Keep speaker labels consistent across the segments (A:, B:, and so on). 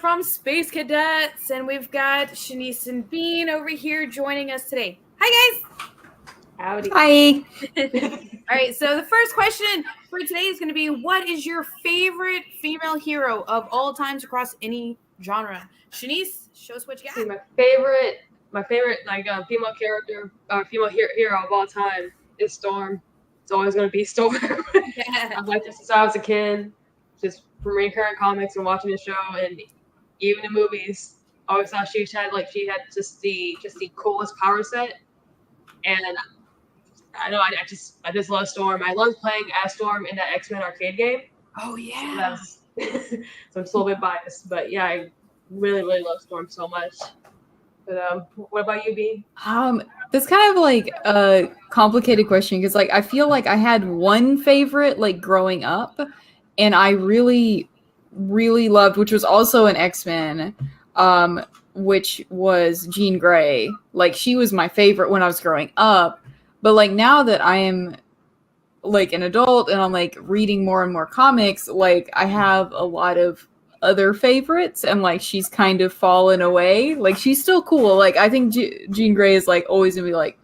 A: From Space Cadettes, and we've got Shanice and Bean over here joining us today. Hi, guys.
B: Howdy.
C: Hi.
A: All right, so the first question for today is going to be, what is your favorite female hero of all times across any genre? Shanice, show us what you got.
B: See, my favorite female character, female hero of all time is Storm. It's always going to be Storm.
A: Yeah.
B: I've liked her since I was a kid, just from reading her in comics and watching the show, and even in movies. I always thought she had just the coolest power set, and I know I just love Storm. I love playing as Storm in that X-Men arcade game.
A: Oh yeah.
B: So I'm just a little bit biased, but yeah, I really love Storm so much. But what about you, Bea?
C: That's kind of like a complicated question because like I feel like I had one favorite like growing up, and I really loved, which was also an X-Men, which was Jean Grey. Like she was my favorite when I was growing up, but like now that I am like an adult and I'm like reading more and more comics, like I have a lot of other favorites, and like she's kind of fallen away. Like she's still cool. Like I think Jean Grey is like always gonna be like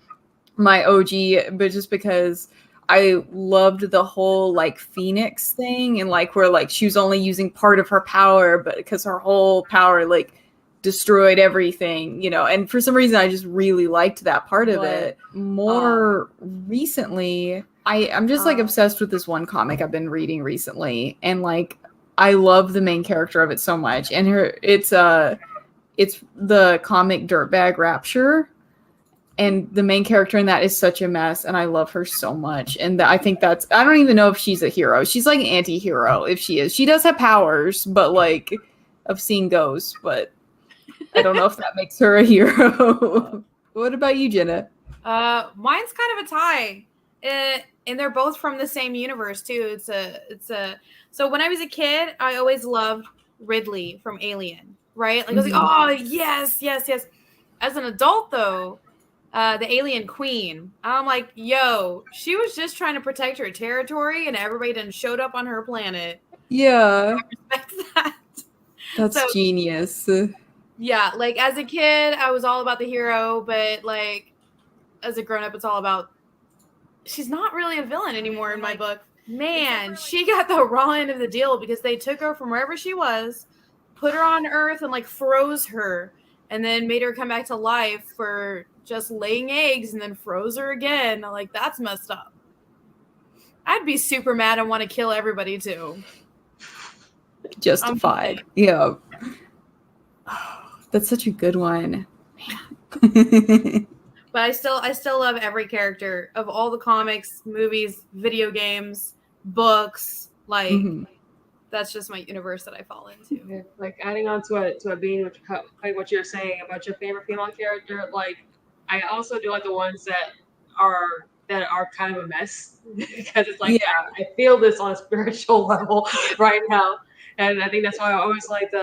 C: my OG, but just because I loved the whole like Phoenix thing, and like where like she was only using part of her power, but because her whole power like destroyed everything, you know. And for some reason, I just really liked that part of it. More recently, I'm just like obsessed with this one comic I've been reading recently, and like I love the main character of it so much. And it's the comic Dirtbag Rapture. And the main character in that is such a mess, and I love her so much. And I think I don't even know if she's a hero. She's like an anti-hero, if she is. She does have powers, but like, obscene ghosts, but I don't know if that makes her a hero. What about you, Jenna?
A: Mine's kind of a tie. And they're both from the same universe, too. So when I was a kid, I always loved Ridley from Alien, right? Like, I was like, oh, yes. As an adult, though, the alien queen, I'm like, yo, she was just trying to protect her territory, and everybody done showed up on her planet.
C: Yeah.
A: I respect that.
C: That's genius.
A: Yeah, like as a kid, I was all about the hero, but like as a grown-up, it's all about, she's not really a villain anymore in my book. Man, she got the raw end of the deal because they took her from wherever she was, put her on Earth, and like froze her, and then made her come back to life for just laying eggs, and then froze her again. Like, that's messed up. I'd be super mad and want to kill everybody too.
C: Justified. Yeah. Oh, that's such a good one.
A: Man. But I still love every character of all the comics, movies, video games, books. Like, that's just my universe that I fall into.
B: Yeah, like adding on to a Bean, like what you're saying about your favorite female character. Like, I also do like the ones that are kind of a mess because it's like, I feel this on a spiritual level right now, and I think that's why I always liked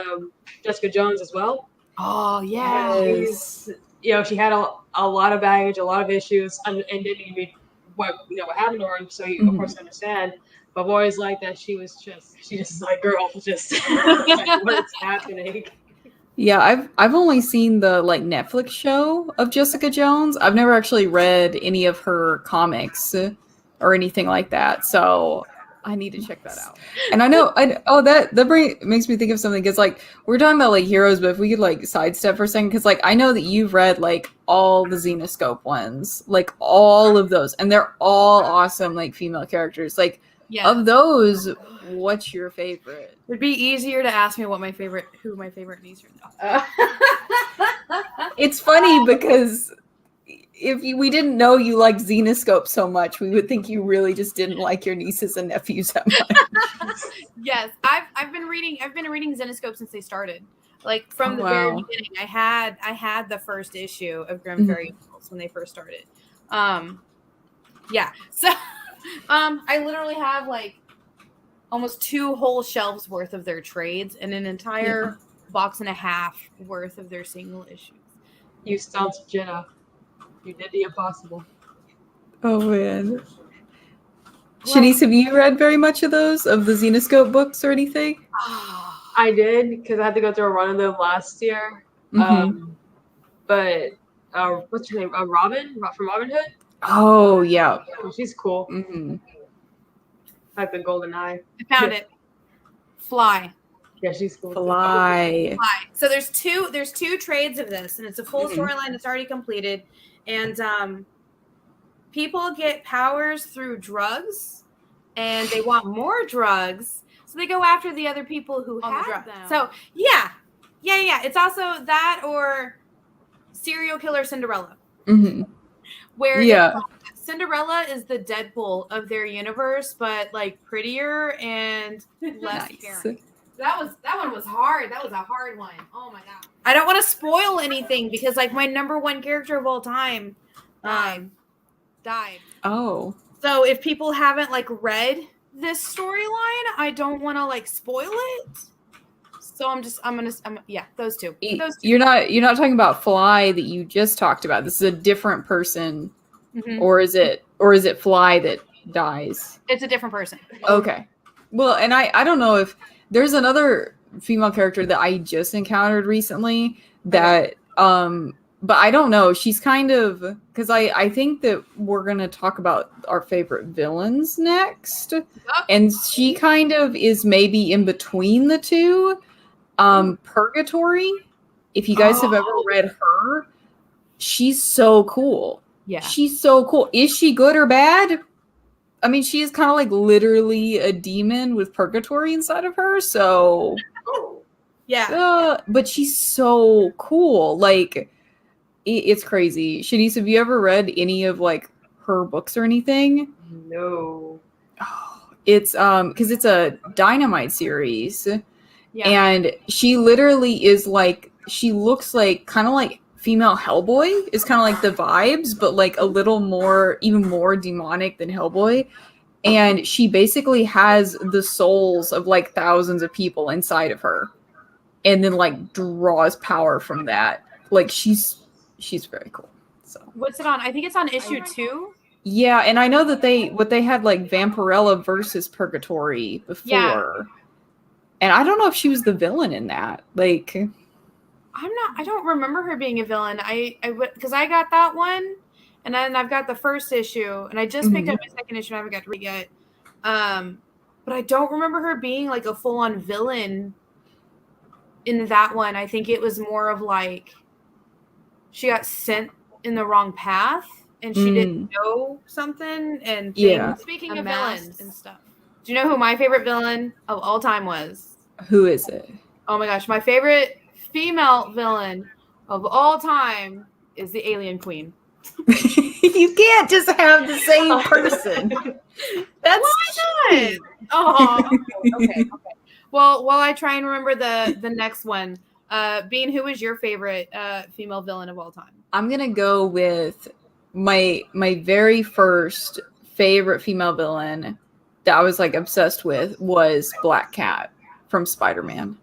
B: Jessica Jones as well.
A: Oh yes.
B: She had a lot of baggage, a lot of issues, and didn't even read what happened to her. So you of course understand. But I've always liked that she's just like, girl, just like, what's happening?
C: Yeah, I've only seen the like Netflix show of Jessica Jones. I've never actually read any of her comics or anything like that. So I need to check that out. And I know, that makes me think of something, because like we're talking about like heroes, but if we could like sidestep for a second, because like I know that you've read like all the Xenoscope ones, like all of those, and they're all awesome like female characters. Like
A: Yes.
C: Of those, what's your favorite?
A: It'd be easier to ask me who my favorite niece are.
C: It's funny because if we didn't know you like Xenoscope so much, we would think you really just didn't like your nieces and nephews that much.
A: Yes, I've been reading Zenoscope since they started. Like from the very beginning, I had the first issue of Grimm Fairy Tales when they first started. Yeah. So, I literally have like almost 2 whole shelves worth of their trades and an entire box and a half worth of their single issues.
B: You stumped Jenna. You did the impossible.
C: Oh man. Shanice, have you read very much of those, of the Xenoscope books or anything?
B: I did, because I had to go through a run of them last year. But what's her name? Robin from Robin Hood.
C: Oh yeah,
B: she's cool. Like the golden eye.
A: I found it. Fly.
B: Yeah, she's cool.
C: Fly.
A: So there's two trades of this, and it's a full storyline that's already completed. And people get powers through drugs, and they want more drugs, so they go after the other people who have them. So yeah. It's also that or serial killer Cinderella, where Cinderella is the Deadpool of their universe, but like prettier and less caring. That one was hard. That was a hard one. Oh my god. I don't want to spoil anything because like my number 1 character of all time died. Oh. So if people haven't like read this storyline, I don't want to like spoil it. So I'm those two.
C: You're not talking about Fly that you just talked about. This is a different person. Or is it Fly that dies?
A: It's a different person.
C: Okay. Well, and I don't know if there's another female character that I just encountered recently that but I don't know. She's kind of, because I think that we're going to talk about our favorite villains next. And she kind of is maybe in between the two. Purgatory, if you guys have ever read her, she's so cool. Yeah. She's so cool. Is she good or bad? I mean, she is kind of like literally a demon with purgatory inside of her. So, but she's so cool. Like, it's crazy. Shanice, have you ever read any of like her books or anything?
B: No.
C: Oh, it's because it's a Dynamite series. Yeah. And she literally is like, she looks like kind of like female Hellboy is kind of like the vibes, but like a little more, even more demonic than Hellboy. And she basically has the souls of like thousands of people inside of her and then like draws power from that. Like she's very cool. So
A: what's it on? I think it's on issue 2.
C: Yeah. And I know that they had like Vampirella versus Purgatory before. Yeah. And I don't know if she was the villain in that. Like,
A: I don't remember her being a villain. Because I got that one, and then I've got the first issue, and I just picked up my second issue. I haven't got to read it yet. But I don't remember her being like a full-on villain in that one. I think it was more of like she got sent in the wrong path, and she didn't know something. And speaking of villains and stuff, do you know who my favorite villain of all time was?
C: Who is it?
A: Oh my gosh, my favorite female villain of all time is the Alien Queen.
C: You can't just have the same person. That's
A: why not? Oh, okay. Well, while I try and remember the next one, Bean, who is your favorite female villain of all time?
C: I'm gonna go with my very first favorite female villain that I was like obsessed with was Black Cat from Spider-Man.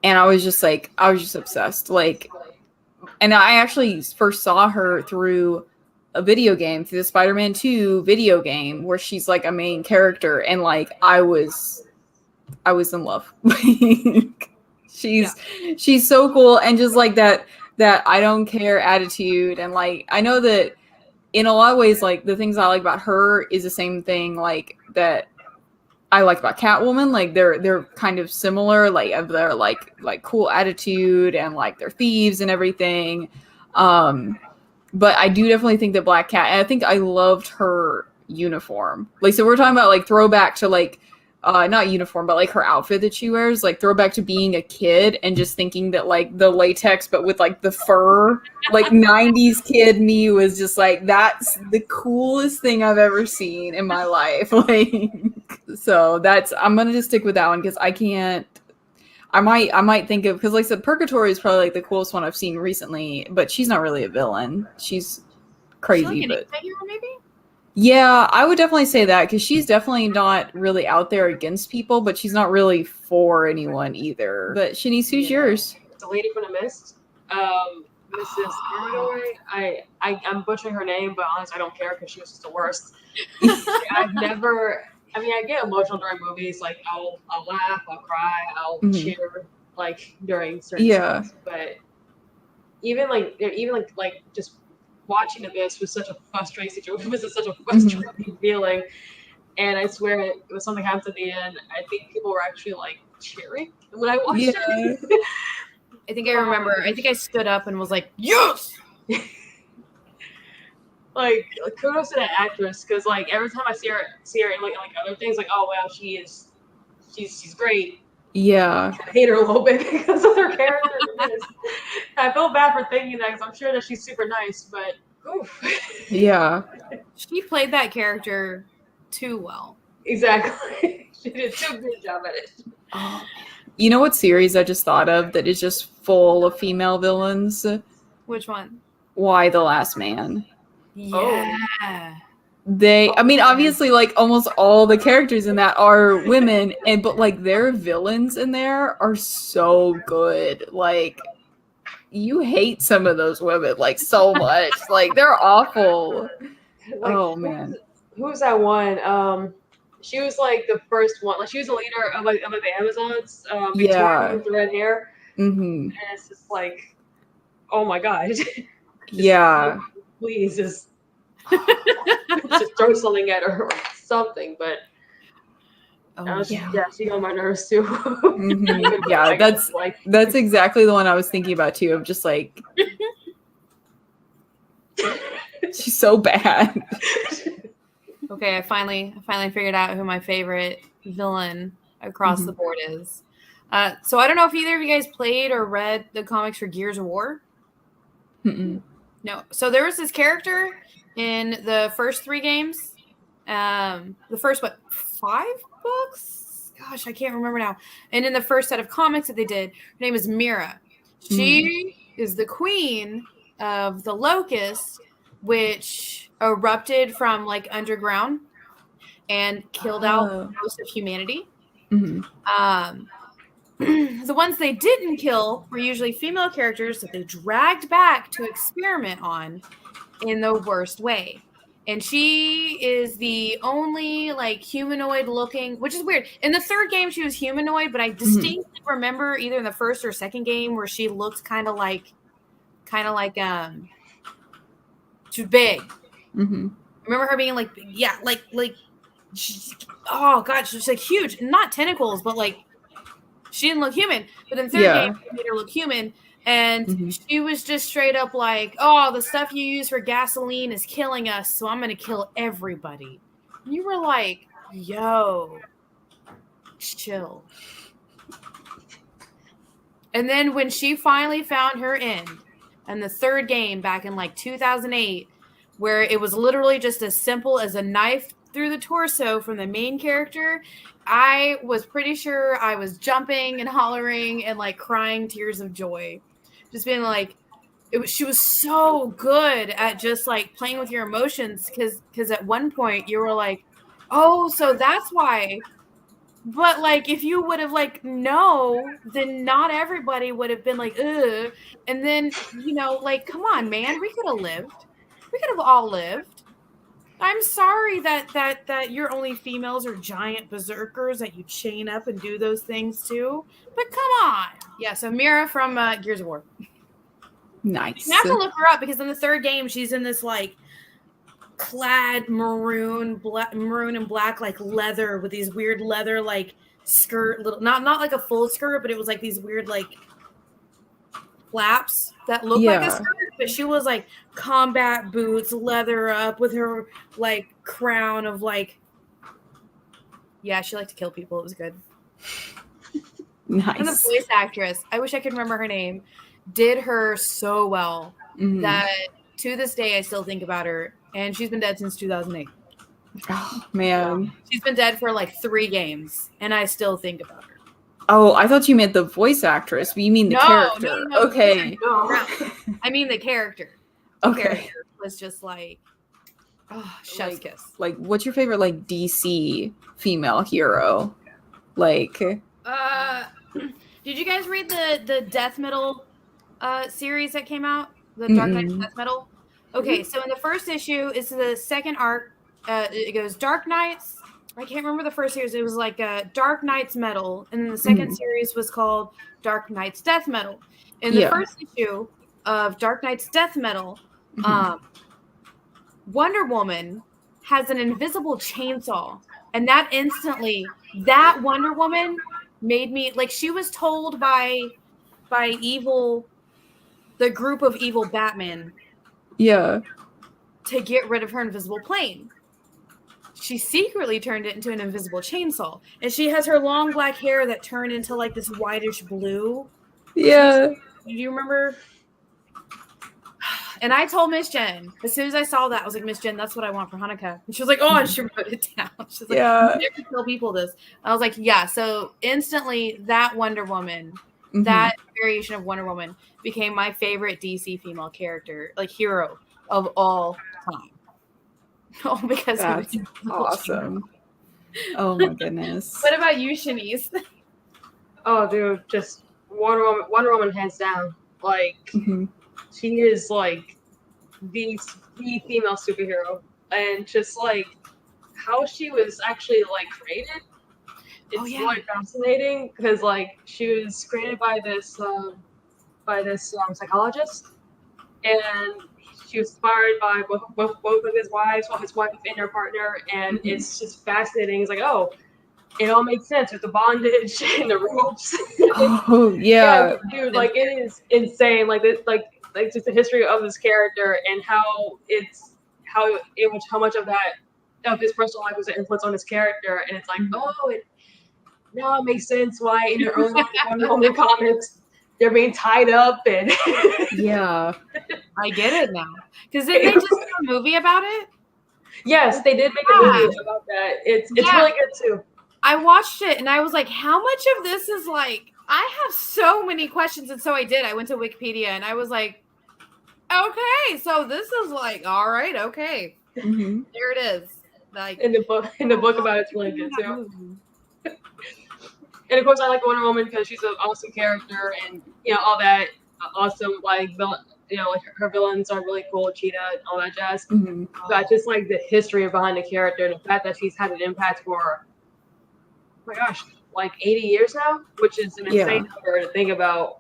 C: And I was just obsessed. Like, and I actually first saw her through a video game, through the Spider-Man 2 video game, where she's like a main character. And like, I was in love. She's so cool. And just like that I don't care attitude. And like, I know that in a lot of ways, like the things I like about her is the same thing like that I like about Catwoman. Like they're kind of similar, like they're like cool attitude and like they're thieves and everything. But I do definitely think that Black Cat, and I think I loved her uniform. Like, so we're talking about like throwback to like not uniform, but like her outfit that she wears, like throwback to being a kid and just thinking that like the latex but with like the fur, like 90s kid me was just like, that's the coolest thing I've ever seen in my life. Like, so that's, I'm gonna just stick with that one because I can't, I might think of, because like I said, Purgatory is probably like the coolest one I've seen recently, but she's not really a villain. She's crazy,
A: like an
C: but
A: anti-hero, maybe?
C: yeah, I would definitely say that because she's definitely not really out there against people, but she's not really for anyone either. But Shanice, who's yours?
B: The lady from the mist, Mrs. Paranoid. I'm butchering her name, but honestly, I don't care because she was just the worst. I've never. I mean, I get emotional during movies. Like, I'll laugh, I'll cry, I'll cheer, like during certain scenes. But even just watching this was such a frustrating situation. It was such a frustrating feeling. And I swear, it was something happened at the end. I think people were actually like cheering when I watched it.
A: I think I remember. I think I stood up and was like, "Yes!"
B: Like, kudos to that actress, because like every time I see her in like other things, like, oh wow, she's great.
C: Yeah,
B: I hate her a little bit because of her character. I feel bad for thinking that because I'm sure that she's super nice, but oof.
C: Yeah,
A: she played that character too well.
B: Exactly, she did too good job at it.
C: Oh, you know what series I just thought of that is just full of female villains?
A: Which one?
C: Why the Last Man?
A: Yeah.
C: I mean, obviously, like almost all the characters in that are women, but like their villains in there are so good. Like, you hate some of those women like so much. Like, they're awful. Like, oh man,
B: who's that one? She was like the first one. Like, she was the leader of like the Amazons. Victoria with the red hair. And it's just like, oh my god.
C: Yeah.
B: Please just throw something at her or something, but she got my nerves too.
C: Yeah, that's exactly the one I was thinking about too, of just like she's so bad.
A: Okay, I finally figured out who my favorite villain across the board is. So I don't know if either of you guys played or read the comics for Gears of War. No. So there was this character in the first 3 games. The first, 5 books? Gosh, I can't remember now. And in the first set of comics that they did, her name is Mira. She is the queen of the Locust, which erupted from like underground and killed out most of humanity. The ones they didn't kill were usually female characters that they dragged back to experiment on in the worst way. And she is the only like humanoid looking, which is weird. In the 3rd game, she was humanoid, but I distinctly remember either in the 1st or 2nd game where she looked kind of like she was big. Remember her being like, oh god, she was like huge, not tentacles, but like she didn't look human. But in 3rd game, they made her look human. And she was just straight up like, oh, the stuff you use for gasoline is killing us, so I'm going to kill everybody. And you were like, yo, chill. And then when she finally found her end, in the 3rd game back in like 2008, where it was literally just as simple as a knife through the torso from the main character, I was pretty sure I was jumping and hollering and like crying tears of joy. Just being like, she was so good at just like playing with your emotions because at one point you were like, oh, so that's why. But like if you would have like no, then not everybody would have been like, ugh. And then, like, come on, man, we could have lived. We could have all lived. I'm sorry that your only females are giant berserkers that you chain up and do those things too. But come on. Yeah, so Mira from Gears of War.
C: Nice.
A: You have to look her up because in the 3rd game, she's in this like clad maroon and black like leather with these weird leather like skirt, little not like a full skirt, but it was like these weird like flaps that look like a skirt. but she was like combat boots, leather up with her like crown of like. Yeah, she liked to kill people. It was good.
C: Nice.
A: And the voice actress, I wish I could remember her name, did her so well that to this day I still think about her. And she's been dead since 2008.
C: Oh, man.
A: She's been dead for like 3 games, and I still think about her.
C: Oh, I thought you meant the voice actress, but you mean the character.
A: No,
C: okay.
A: No. I mean the character. The
C: Okay.
A: character was just like, oh, chef's kiss.
C: Like, what's your favorite like DC female hero? Like,
A: Did you guys read the Death Metal series that came out? The Dark Knight Death Metal? Okay, so in the first issue, it's the second arc. It goes Dark Knights. I can't remember the first series. It was like Dark Knights Metal. And then the second series was called Dark Knights Death Metal. In the first issue of Dark Knights Death Metal, Wonder Woman has an invisible chainsaw. And that instantly, that Wonder Woman made me, like, she was told by evil, the group of evil Batman.
C: Yeah.
A: To get rid of her invisible plane. She secretly turned it into an invisible chainsaw. And she has her long black hair that turned into like this whitish blue.
C: Yeah.
A: Do you remember? And I told Miss Jen, as soon as I saw that, I was like, Miss Jen, that's what I want for Hanukkah. And she was like, oh, and she wrote it down. She's like, you never tell people this. I was like, yeah. So instantly that Wonder Woman, that variation of Wonder Woman became my favorite DC female character, like hero of all time. Oh, because
C: that's awesome. Oh my goodness.
A: What about you, Shanice?
B: Oh, dude, just Wonder Woman hands down. Like, she is like the female superhero, and just like how she was actually like created. It's like fascinating because like she was created by this psychologist, and she was inspired by both of his wives, his wife and her partner, and it's just fascinating. It's like, oh, it all makes sense with the bondage and the ropes.
C: Oh yeah,
B: dude, like it is insane. Like this, like just the history of this character and how much of his personal life was an influence on his character, and it's like, oh, now it makes sense why in the early Wonder Woman comics they're being tied up and
C: yeah.
A: I get it now. Because didn't they just do a movie about it?
B: Yes, they did make a movie about that. It's really good too.
A: I watched it and I was like, how much of this is like, I have so many questions. And so I did. I went to Wikipedia and I was like, okay, so this is like, all right, okay. There it is. Like
B: in the book about it's really good too. And of course, I like Wonder Woman because she's an awesome character, and all that awesome like like her villains are really cool, Cheetah, and all that jazz. But I just like the history behind the character and the fact that she's had an impact for, oh my gosh, like 80 years now, which is an insane number to think about.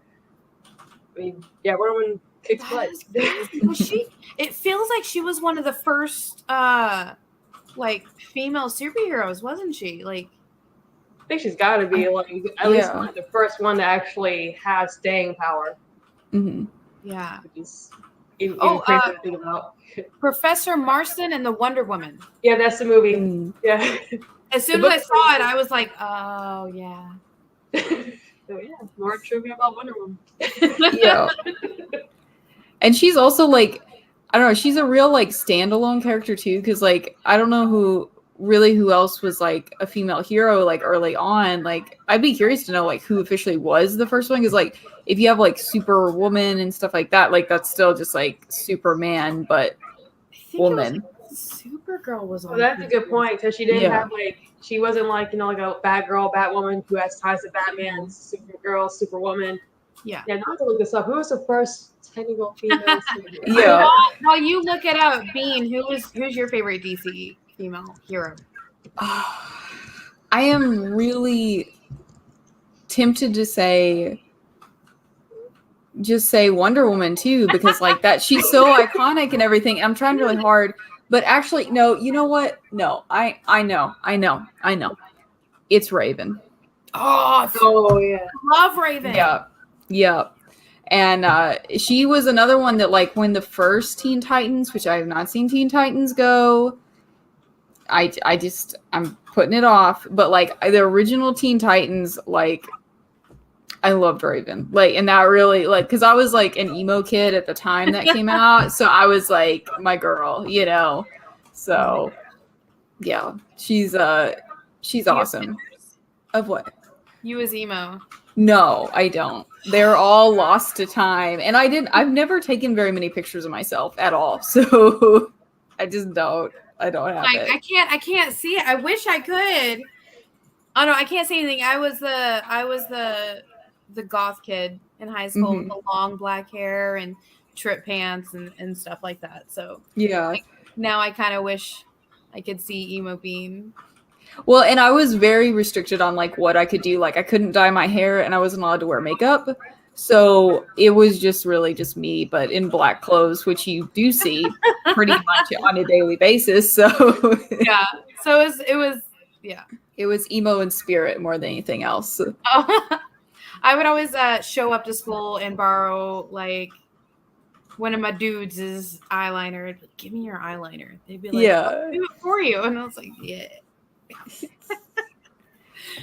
B: I mean, Wonder Woman kicks butt.
A: It feels like she was one of the first like female superheroes, wasn't she? Like.
B: I think she's got to be like at least the first one to actually have staying power.
A: Yeah.
B: Which is even crazy to think about.
A: Professor Marston and the Wonder Woman.
B: Yeah, that's the movie. Yeah.
A: As soon as I saw it, I was like, oh, yeah.
B: So, yeah, more trivia about Wonder Woman.
C: Yeah. And she's also like, I don't know, she's a real like standalone character too, because like, I don't know who else was like a female hero like early on. Like I'd be curious to know like who officially was the first one, because like if you have like Superwoman and stuff like that, like that's still just like Superman but woman.
A: Supergirl was on.
B: Well, that's a good point, because she didn't have like, she wasn't like like a bad girl Batwoman who has ties to Batman, Supergirl, Superwoman.
A: Yeah,
B: not to look this up, who was the first technical female superhero?
A: While you look it up, Bean, who's your favorite DC female hero?
C: I am really tempted to say Wonder Woman too, because like that, she's so iconic and everything. I'm trying really hard, but actually no, you know what? No, I know. It's Raven.
A: Oh yeah. I love Raven.
C: Yeah. And she was another one that, like, when the first Teen Titans, which I have not seen Teen Titans go, I'm putting it off. But, like, the original Teen Titans, like, I loved Raven. Like, and that really, like, because I was, like, an emo kid at the time that came out. So I was, like, my girl, you know? So, yeah. She's awesome. Of what?
A: You as emo.
C: No, I don't. They're all lost to time. And I've never taken very many pictures of myself at all. So I just don't. I don't have it.
A: I can't see it. I wish I could. Oh no, I can't see anything. I was the goth kid in high school with the long black hair and trip pants and stuff like that. So
C: yeah.
A: Like, now I kind of wish I could see emo Bean.
C: Well, and I was very restricted on, like, what I could do. Like, I couldn't dye my hair and I wasn't allowed to wear makeup. So it was just really just me, but in black clothes, which you do see pretty much on a daily basis. So
A: yeah. So it was yeah.
C: It was emo in spirit more than anything else.
A: Oh, I would always show up to school and borrow, like, one of my dudes' eyeliner. I'd be like, give me your eyeliner. They'd be like,
C: yeah,
A: I'll do it for you. And I was like, yeah.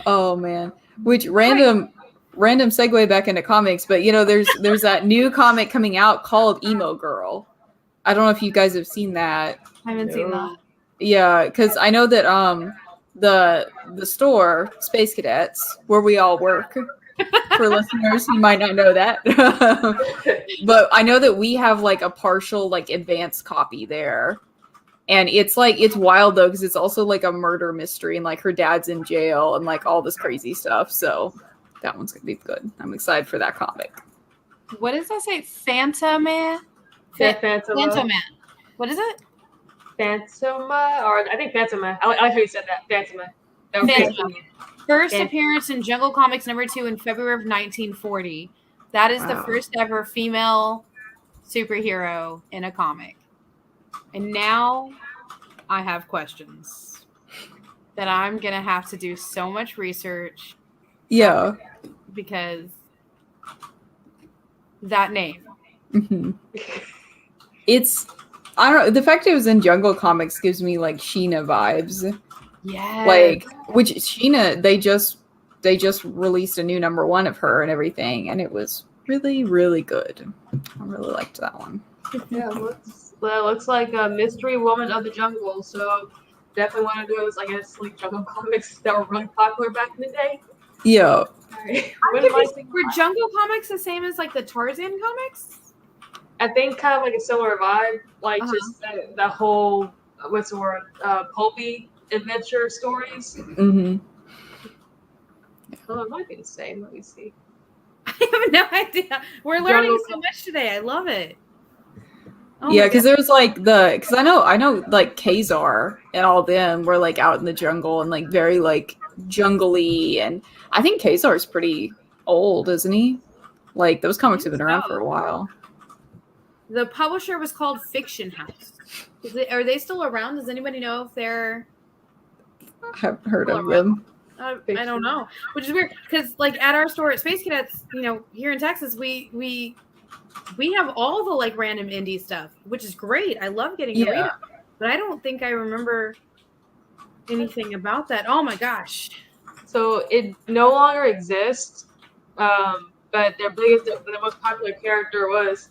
C: Oh man, which random segue back into comics, but you know, there's that new comic coming out called Emo Girl. I don't know if you guys have seen that.
A: I haven't seen that.
C: Yeah, because I know that the store Space Cadettes, where we all work, for listeners who might not know that, but I know that we have, like, a partial, like, advanced copy there. And it's wild though, because it's also like a murder mystery, and, like, her dad's in jail and, like, all this crazy stuff. So that one's gonna be good. I'm excited for that comic.
A: What does that say? Phantoma?
B: Phantoma.
A: What is it?
B: Phantoma, or I think Phantoma. I like how you said that. Phantoma.
A: Phantoma. First appearance in Jungle Comics #2 in February of 1940. That is the first ever female superhero in a comic. And now I have questions that I'm going to have to do so much research.
C: Yeah.
A: Because that name.
C: Mm-hmm. It's, I don't know, the fact it was in Jungle Comics gives me, like, Sheena vibes.
A: Yeah.
C: Like, which Sheena, they just released a new #1 of her and everything, and it was really, really good. I really liked that one.
B: Yeah, looks like a mystery woman of the jungle. So definitely one of those, I guess, like, Jungle Comics that were really popular back in the day.
C: Yeah.
A: Were Jungle Comics the same as, like, the Tarzan comics?
B: I think kind of like a similar vibe, like just the whole, what's the word, pulpy adventure stories.
C: Mm-hmm.
B: Oh, it might be the same. Let me see.
A: I have no idea. We're learning so much today. I love it.
C: Oh yeah, because there's, like, because I know like Kazar and all them were, like, out in the jungle and, like, very, like, jungly, and I think Kazar's pretty old, isn't he? Like, those comics have been around for a while.
A: The publisher was called Fiction House. Are they still around? Does anybody know if they're?
C: I haven't heard of them.
A: I don't know, which is weird because, like, at our store at Space Cadettes, you know, here in Texas, we have all the, like, random indie stuff, which is great. I love getting to read it, but I don't think I remember anything about that. Oh my gosh!
B: So it no longer exists, but the most popular character was,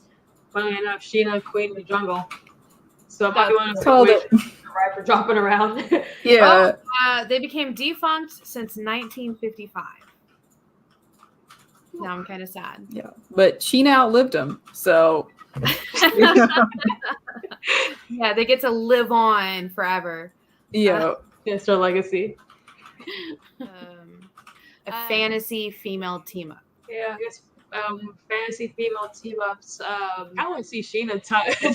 B: funnily enough, Sheena, Queen of the Jungle. So I'm not one of the right for dropping around.
C: Yeah.
A: They became defunct since 1955. Now I'm kind of sad.
C: Yeah, but Sheena outlived him, so
A: yeah, they get to live on forever.
C: Yeah,
B: it's their legacy.
A: A fantasy female team up.
B: Yeah, I guess fantasy female team ups. I want to see Sheena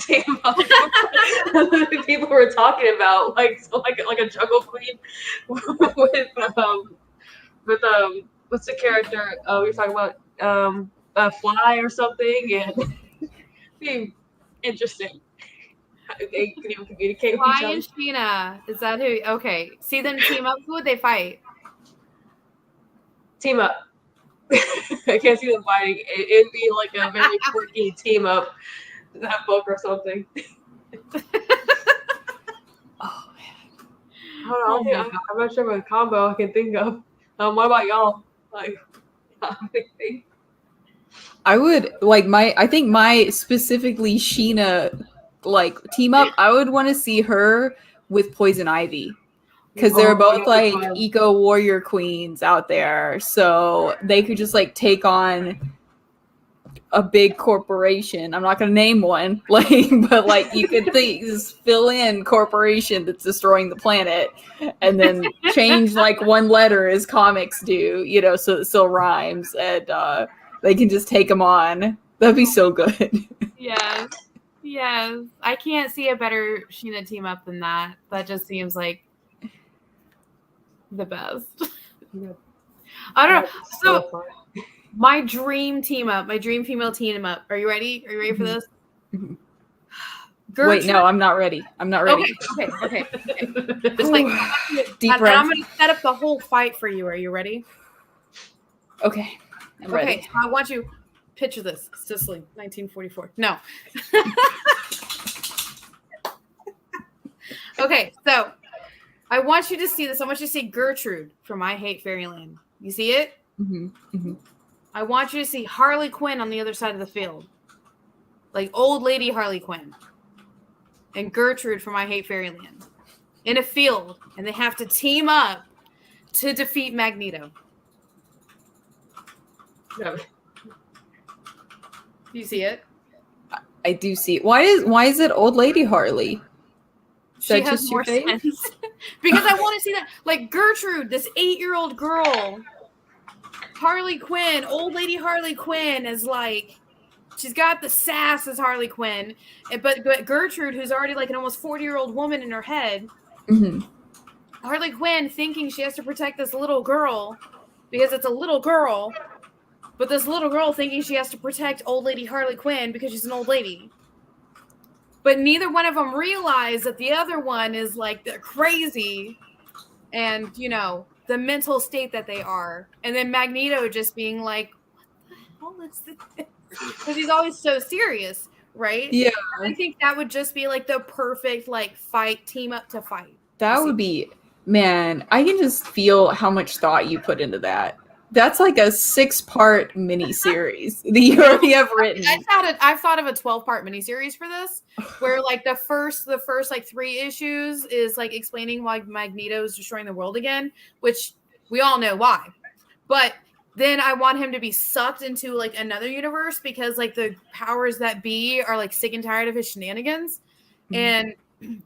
B: team up. The people we're talking about, like a jungle queen with what's the character? We were talking about a fly or something, and be interesting. They can even communicate with each other.
A: Fly and Sheena, is that who? Okay, see them team up. Who would they fight?
B: Team up. I can't see them fighting. It'd be like a very quirky team up, that book or something.
C: Oh,
B: I don't know. I'm not sure of a combo I can think of. What about y'all? Like,
C: I would like I think my specifically Sheena like team up, I would want to see her with Poison Ivy. Because they're both like eco warrior queens out there. So they could just like take on a big corporation. I'm not gonna name one, like, but like you could just fill in corporation that's destroying the planet and then change like one letter as comics do, you know, so it still rhymes, and they can just take them on. That'd be so good.
A: Yes. I can't see a better Sheena team up than that. That just seems like the best. I don't know. So my dream team up, my dream female team up. Are you ready? Are you ready for this?
C: Mm-hmm. Wait, no, I'm not ready.
A: Okay. Just like
C: deep breath.
A: I'm going to set up the whole fight for you. Are you ready?
C: Okay, I'm ready.
A: Okay, so I want you picture this. Sicily, 1944. No. Okay, so I want you to see this. I want you to see Gertrude from I Hate Fairyland. You see it?
C: Mm-hmm. Mm-hmm.
A: I want you to see Harley Quinn on the other side of the field. Like old lady Harley Quinn. And Gertrude from I Hate Fairyland. In a field. And they have to team up to defeat Magneto.
B: No.
A: Do you see it?
C: I do see it. Why is it old lady Harley?
A: She has more sense. Because I want to see that. Like Gertrude, this 8-year-old girl. Harley Quinn, old lady Harley Quinn is like, she's got the sass as Harley Quinn, but Gertrude, who's already like an almost 40-year-old woman in her head,
C: mm-hmm.
A: Harley Quinn thinking she has to protect this little girl because it's a little girl, but this little girl thinking she has to protect old lady Harley Quinn because she's an old lady. But neither one of them realize that the other one is like, they're crazy and, you know, the mental state that they are. And then Magneto just being like, what the hell is this? Because he's always so serious, right?
C: Yeah.
A: And I think that would just be like the perfect like team up to fight.
C: That would be, man, I can just feel how much thought you put into that. That's like a 6-part miniseries that you already have written.
A: I've thought of a 12-part miniseries for this, where like the first like 3 issues is like explaining why Magneto is destroying the world again, which we all know why. But then I want him to be sucked into like another universe because like the powers that be are like sick and tired of his shenanigans. Mm-hmm. And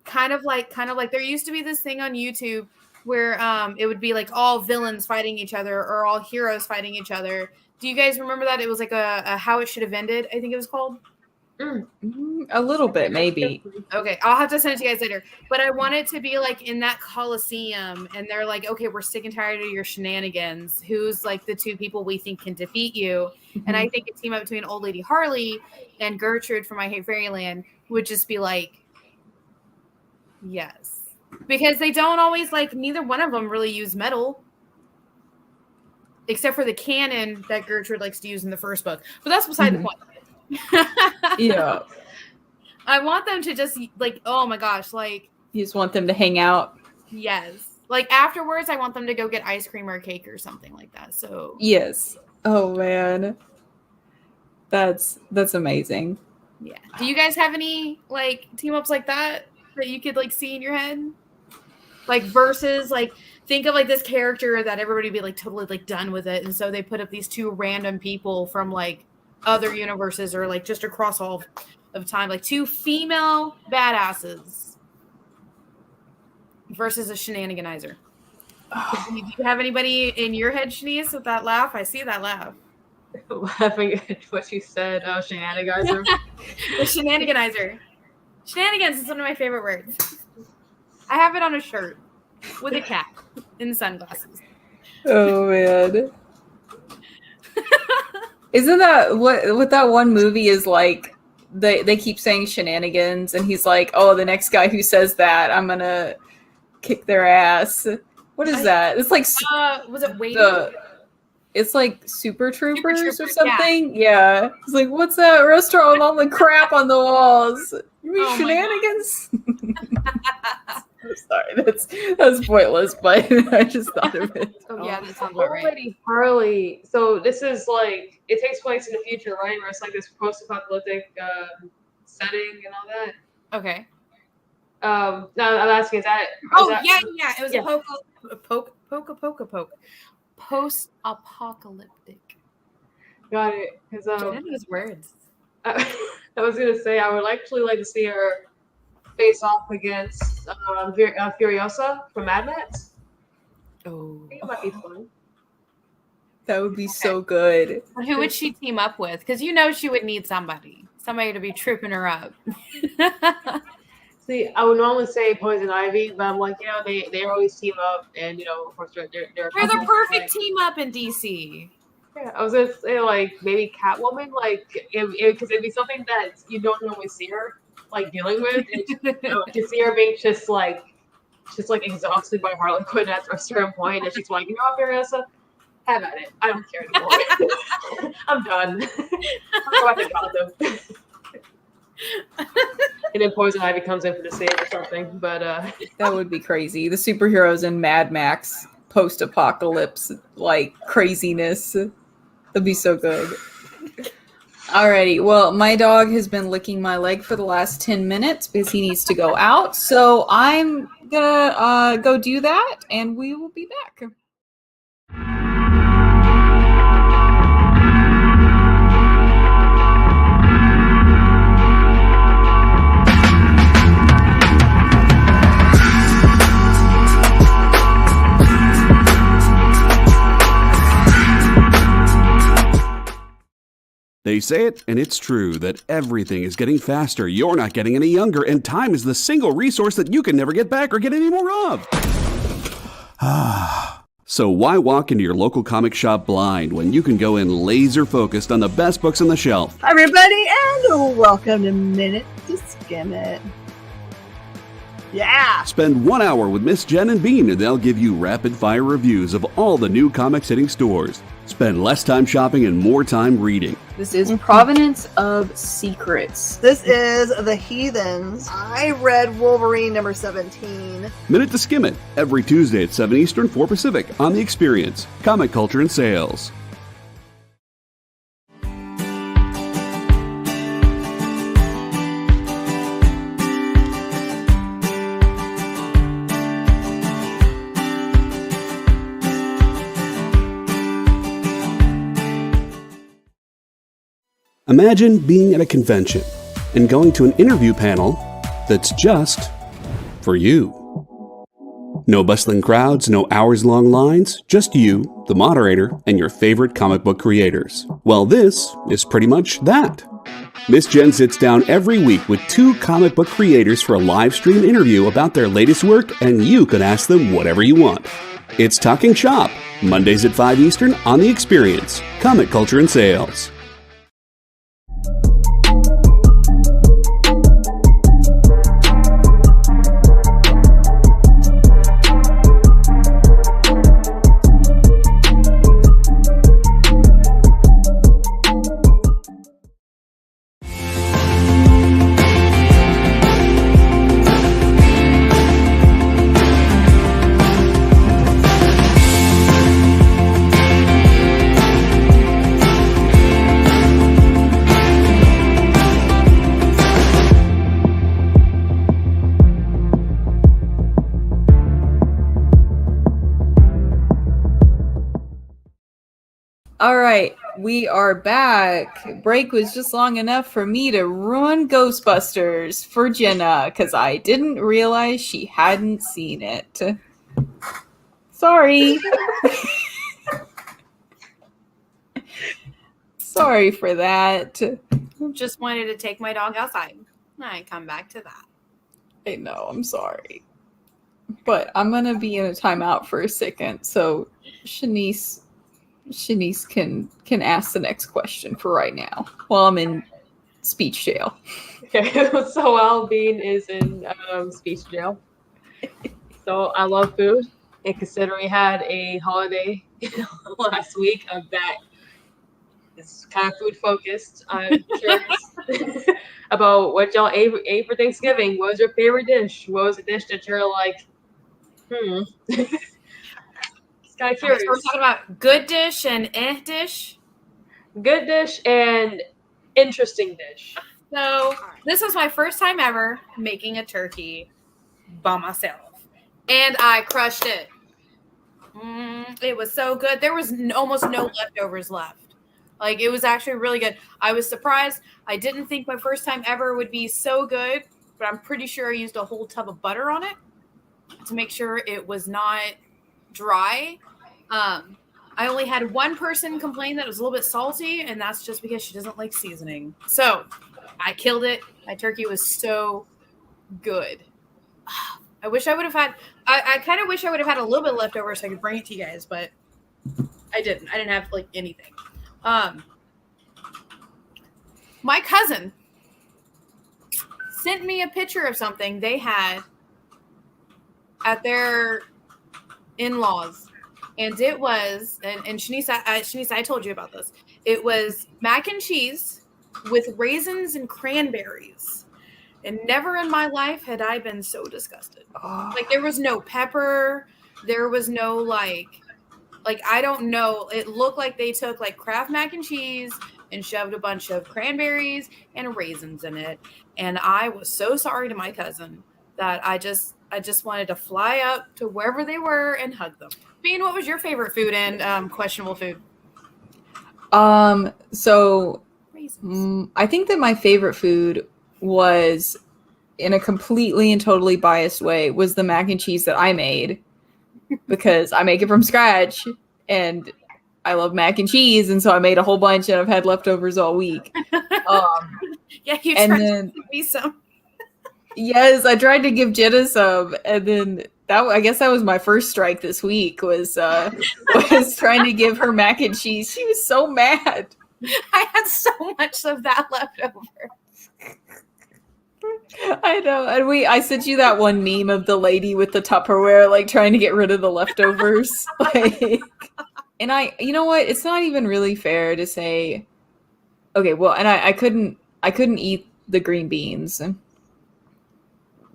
A: kind of like there used to be this thing on YouTube where it would be like all villains fighting each other or all heroes fighting each other. Do you guys remember that? It was like a How It Should Have Ended, I think it was called.
C: A little bit, maybe.
A: Okay, I'll have to send it to you guys later. But I want it to be like in that Coliseum, and they're like, okay, we're sick and tired of your shenanigans. Who's like the 2 people we think can defeat you? Mm-hmm. And I think a team up between Old Lady Harley and Gertrude from I Hate Fairyland would just be like, yes. Because they don't always, like, neither one of them really use metal. Except for the cannon that Gertrude likes to use in the first book. But that's beside the point.
C: Yeah.
A: I want them to just, like, oh my gosh, like.
C: You just want them to hang out?
A: Yes. Like, afterwards, I want them to go get ice cream or cake or something like that. So.
C: Yes. Oh, man. That's amazing.
A: Yeah. Do you guys have any, like, team-ups like that you could, like, see in your head? Like versus like think of like this character that everybody would be like totally like done with it, and so they put up these 2 random people from like other universes or like just across all of time, like 2 female badasses versus a shenaniganizer. Do you have anybody in your head, Shanice, with that laugh? I see that laugh.
B: Laughing at what you said. Oh, shenaniganizer.
A: The shenaniganizer. Shenanigans is one of my favorite words. I have it on a shirt with a cap and sunglasses.
C: Oh, man. Isn't that what that one movie is like? They keep saying shenanigans, and he's like, oh, the next guy who says that, I'm going to kick their ass. What is that? It's like...
A: was it Waiting?
C: It's like Super Troopers or
A: Troopers,
C: something. Yeah. It's like, what's that restaurant with all the crap on the walls? You mean
A: Oh my
C: shenanigans? I'm sorry, that's pointless, but I just thought of it.
A: Yeah, that sounds about right.
B: Already Harley. So this is like it takes place in the future, right? Where it's like this post-apocalyptic setting and all that.
A: Okay.
B: No, I'm asking, is that?
A: Yeah. It was a poke. Post-apocalyptic.
B: Got it. Because
A: Jenna knows words.
B: I was gonna say I would actually like to see her face off against Furiosa from Mad Max.
A: Oh,
B: I think it might be fun.
C: That would be so good.
A: who would she team up with? Because she would need somebody to be tripping her up.
B: See, I would normally say Poison Ivy, but I'm like, they always team up, and of course they're
A: the perfect team up in DC.
B: Yeah, I was gonna say like maybe Catwoman, like because it'd be something that you don't normally see her like dealing with, and to see her being just like exhausted by Harley Quinn at a certain point, and she's like, Furiosa, have at it. I don't care anymore. I'm done. I'm going to Gotham. And then Poison Ivy comes in for the save or something, but
C: that would be crazy. The superheroes in Mad Max post-apocalypse like craziness. That'd be so good. Alrighty, well, my dog has been licking my leg for the last 10 minutes because he needs to go out. So I'm gonna go do that, and we will be back.
D: They say it, and it's true, that everything is getting faster. You're not getting any younger, and time is the single resource that you can never get back or get any more of. So why walk into your local comic shop blind when you can go in laser focused on the best books on the shelf?
E: Hi everybody, and welcome to Minute to Skim It. Yeah!
D: Spend 1 hour with Miss Jen and Bean, and they'll give you rapid-fire reviews of all the new comics hitting stores. Spend less time shopping and more time reading.
C: This is Provenance of Secrets.
E: This is The Heathens. I read Wolverine number 17.
D: Minute to Skim It, every Tuesday at 7 Eastern, 4 Pacific, on The Experience, Comic Culture and Sales. Imagine being at a convention and going to an interview panel that's just for you. No bustling crowds, no hours-long lines, just you, the moderator, and your favorite comic book creators. Well, this is pretty much that. Miss Jen sits down every week with 2 comic book creators for a live stream interview about their latest work, and you can ask them whatever you want. It's Talking Shop, Mondays at 5 Eastern on The Experience, Comic Culture and Sales.
C: All right, we are back. Break was just long enough for me to ruin Ghostbusters for Jenna because I didn't realize she hadn't seen it. Sorry. Sorry for that.
A: Just wanted to take my dog outside. I come back to that.
C: I know, I'm sorry. But I'm going to be in a timeout for a second, so Shanice can ask the next question for right now while I'm in speech jail.
B: Okay, so while Bean is in speech jail, so I love food. And considering we had a holiday last week of that, it's kind of food focused. I'm curious about what y'all ate for Thanksgiving. What was your favorite dish? What was a dish that you're like, It's kind of
A: So
B: curious.
A: we're talking about good dish and dish.
B: Good dish and interesting dish.
A: So this was my first time ever making a turkey by myself, and I crushed it. It was so good. There was almost no leftovers left. Like, it was actually really good. I was surprised. I didn't think my first time ever would be so good, but I'm pretty sure I used a whole tub of butter on it to make sure it was not dry. I only had one person complain that it was a little bit salty, and that's just because she doesn't like seasoning. So I killed it. My turkey was so good. I wish I would have had, I kind of wish I would have had a little bit left over so I could bring it to you guys, but I didn't. I didn't have like anything. My cousin sent me a picture of something they had at their in-laws, and it was, and Shanice, I told you about this. It was mac and cheese with raisins and cranberries, and never in my life had I been so disgusted. Like, there was no pepper, there was no like I don't know. It looked like they took like Kraft mac and cheese and shoved a bunch of cranberries and raisins in it. And I was so sorry to my cousin that I just wanted to fly up to wherever they were and hug them. Bean, what was your favorite food and questionable food?
C: So
A: Raisins.
C: I think that my favorite food was, in a completely and totally biased way, was the mac and cheese that I made, because I make it from scratch and I love mac and cheese, and so I made a whole bunch and I've had leftovers all week.
A: Yeah, you
C: and
A: tried
C: then
A: to give me some.
C: yes, I tried to give Jenna some, and then I guess that was my first strike this week, was trying to give her mac and cheese. She was so mad.
A: I had so much of that left over.
C: I know. And I sent you that one meme of the lady with the Tupperware, like trying to get rid of the leftovers. And you know what? It's not even really fair to say, okay, well, and I couldn't eat the green beans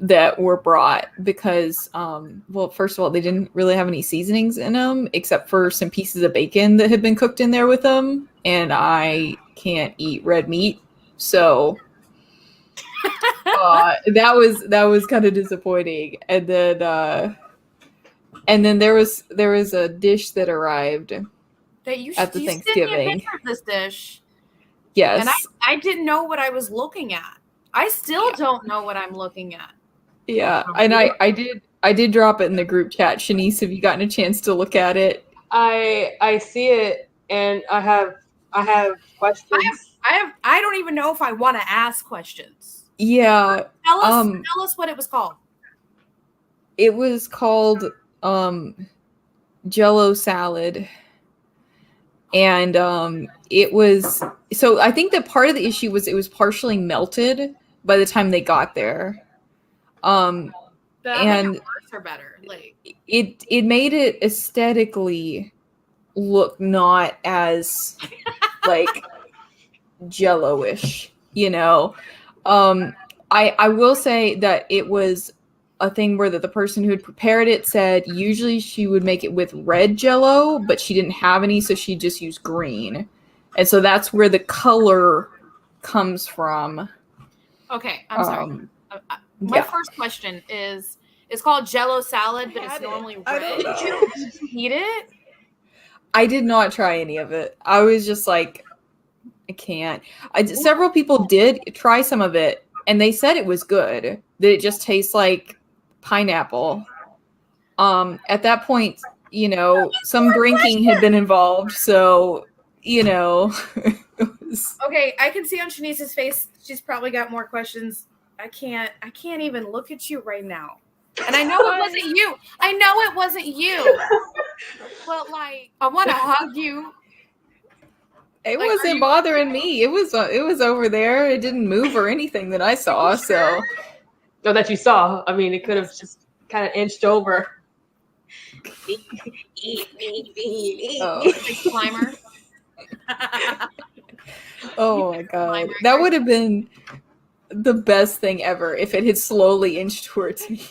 C: that were brought because, well, first of all, they didn't really have any seasonings in them except for some pieces of bacon that had been cooked in there with them. And I can't eat red meat. So that was kind of disappointing. And then there was a dish that arrived
A: That you
C: at the
A: sent me a
C: Thanksgiving.
A: picture of this dish.
C: Yes.
A: And I didn't know what I was looking at. I still don't know what I'm looking at.
C: Yeah. And I did drop it in the group chat. Shanice, have you gotten a chance to look at it?
B: I see it, and I have questions.
A: I don't even know if I want to ask questions.
C: Yeah.
A: Tell us what it was called.
C: It was called Jello Salad. And it was, so I think that part of the issue was it was partially melted by the time they got there.
A: But
C: and
A: worse or better. Like,
C: it made it aesthetically look not as like Jello-ish, you know. I will say that it was a thing where the person who had prepared it said usually she would make it with red Jello, but she didn't have any, so she just used green. And so that's where the color comes from.
A: okay, I'm sorry. My first question is, it's called Jello Salad, but it's normally red. Did you eat it?
C: I did not try any of it. I was just like, I can't. Several people did try some of it, and they said it was good. That it just tastes like pineapple. At that point, you know, some drinking had been involved, so you know.
A: Okay, I can see on Shanice's face she's probably got more questions. I can't even look at you right now. And I know it wasn't you. I know it wasn't you. But like, I want to hug you.
C: It
A: Like,
C: wasn't bothering me. It was over there. It didn't move or anything that I saw. So,
B: No, that you saw. I mean, it could have just kind of inched over. Eat.
C: Oh.
A: Like Slimer.
C: Oh my god.
A: Slimer.
C: That would have been the best thing ever if it had slowly inched towards me.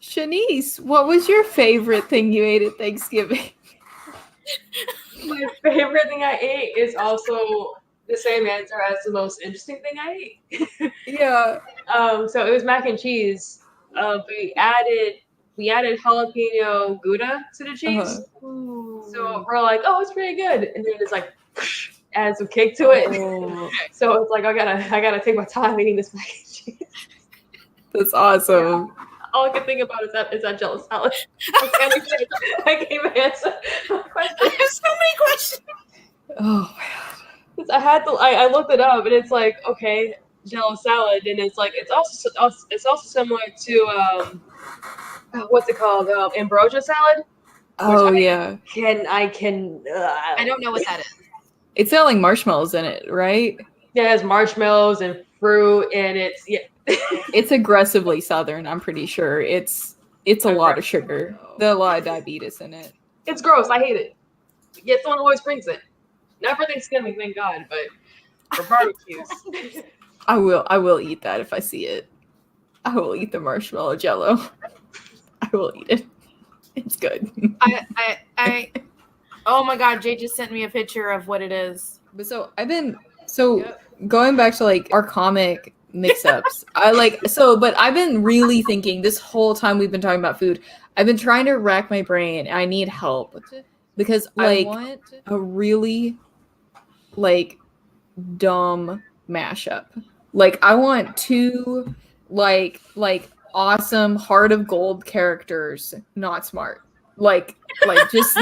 C: Shanice, what was your favorite thing you ate at Thanksgiving?
B: My favorite thing I ate is also the same answer as the most interesting thing I ate.
C: Yeah.
B: So it was mac and cheese. We added jalapeno Gouda to the cheese. So we're like, oh, it's pretty good. And then it's like add some kick to it.
C: Oh,
B: So it's like I gotta take my time eating this mac and cheese.
C: that's awesome.
B: All I can think about is that Jello salad. I can't even answer my question.
A: I have so many questions.
C: Oh,
B: I looked it up and it's like, okay, Jello salad, and it's like it's also similar to what's it called, Ambrosia salad.
C: oh
B: I
C: yeah.
B: I
A: don't know what that is.
C: It's got like marshmallows in it, right?
B: Yeah, it has marshmallows and fruit, and
C: It's aggressively southern, I'm pretty sure. It's a lot of sugar. There's a lot of diabetes in it.
B: it's gross. I hate it. Yet someone always brings it. Not for Thanksgiving, thank God, but for barbecues.
C: I will eat that if I see it. I will eat the marshmallow jello. I will eat it. It's good.
A: I oh my god, Jay just sent me a picture of what it is.
C: But going back to like our comic mix-ups, but I've been really thinking this whole time we've been talking about food. I've been trying to rack my brain. I need help because like I want a really like dumb mashup. Like I want two like awesome heart of gold characters, not smart. Like just